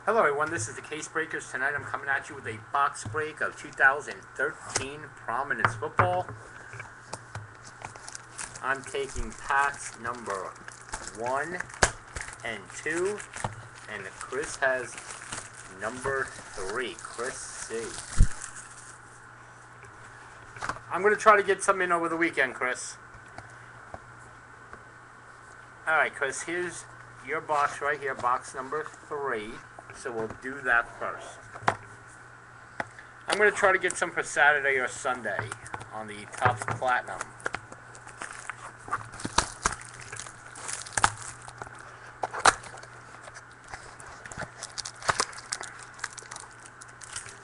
Hello everyone, this is the Case Breakers. Tonight I'm coming at you with a box break of 2013 Prominence football. I'm taking packs number 1 and 2, and Kris has number 3. Kris C. I'm going to try to get some in over the weekend, Kris. Alright, Kris, here's your box right here, box number 3. So we'll do that first. I'm going to try to get some for Saturday or Sunday on the Topps Platinum.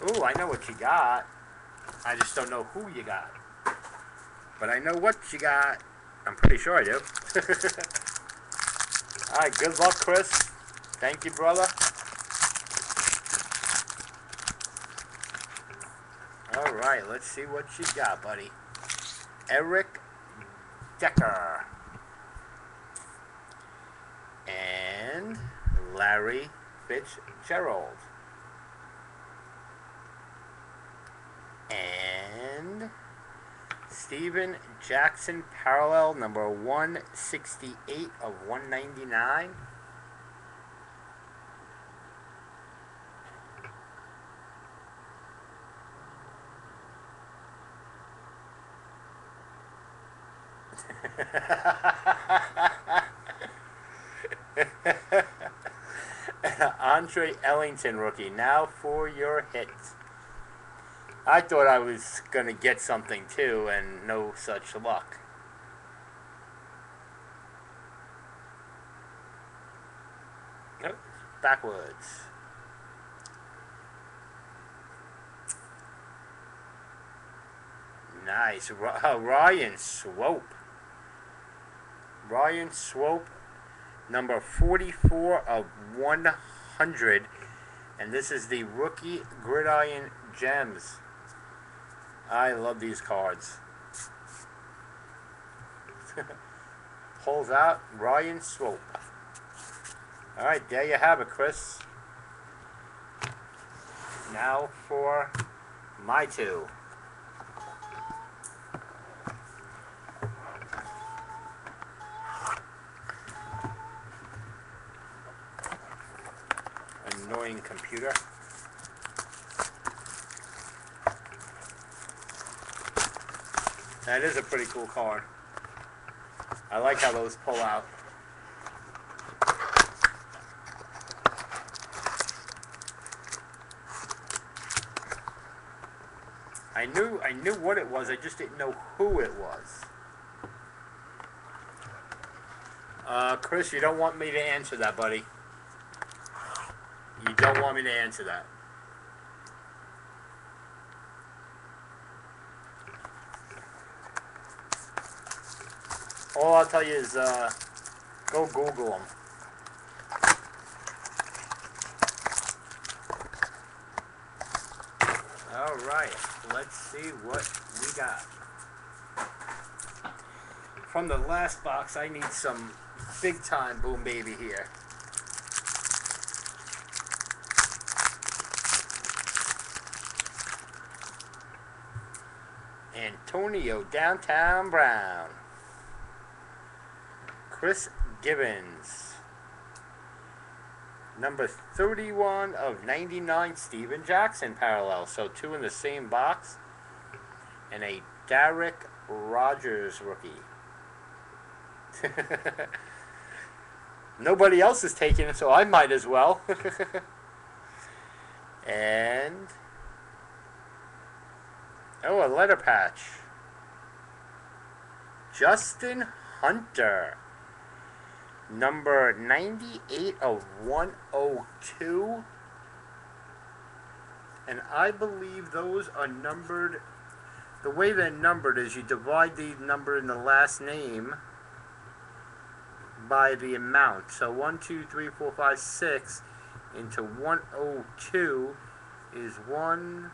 Ooh, I know what you got. I just don't know who you got. But I know what you got. I'm pretty sure I do. Alright, good luck, Kris. Thank you, brother. Alright, let's see what you got, buddy. Eric Decker. And Larry Fitzgerald. And Steven Jackson parallel number 168 of 199. Andre Ellington rookie. Now for your hit. I thought I was going to get something too, and no such luck. Nope, backwards. Nice. Ryan Swope. Ryan Swope, number 44 of 100. And this is the Rookie Gridiron Gems. I love these cards. Pulls out Ryan Swope. Alright, there you have it, Kris. Now for my two. Annoying computer. That is a pretty cool card. I like how those pull out. I knew what it was, I just didn't know who it was. Kris, you don't want me to answer that, buddy. You don't want me to answer that. All I'll tell you is, go Google them. Alright, let's see what we got. From the last box, I need some big time Boom Baby here. Antonio Downtown Brown. Chris Gibbons. Number 31 of 99, Steven Jackson parallel. So two in the same box. And a Derek Rogers rookie. Nobody else is taking it, so I might as well. And oh, a letter patch. Justin Hunter. Number 98 of 102. And I believe those are numbered. The way they're numbered is you divide the number in the last name by the amount. So 1, 2, 3, 4, 5, 6 into 102 is 1.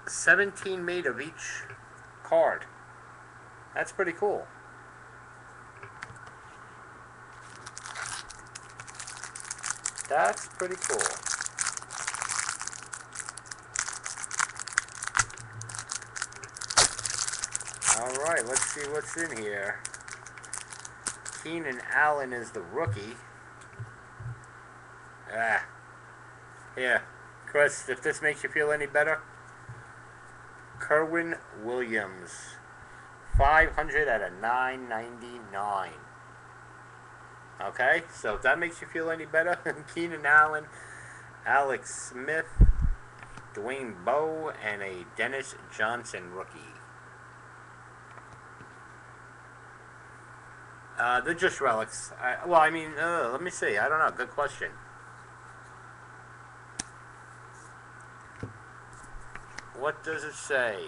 17 made of each card. That's pretty cool. That's pretty cool. Alright, let's see what's in here. Keenan Allen is the rookie. Here, Kris, if this makes you feel any better. Kerwin Williams. 500 out of 999. Okay, so if that makes you feel any better, Keenan Allen, Alex Smith, Dwayne Bowe, and a Dennis Johnson rookie. They're just relics. Let me see. I don't know. Good question. What does it say?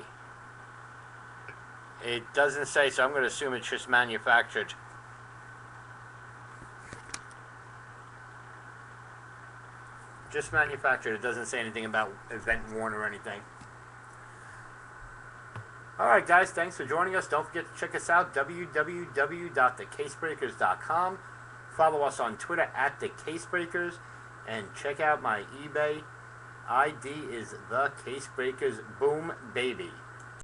It doesn't say, so I'm going to assume it's just manufactured. Just manufactured. It doesn't say anything about event worn or anything. Alright guys, thanks for joining us. Don't forget to check us out, www.thecasebreakers.com. Follow us on Twitter at @thecasebreakers, and check out my eBay. ID is The Case Breakers Boom Baby.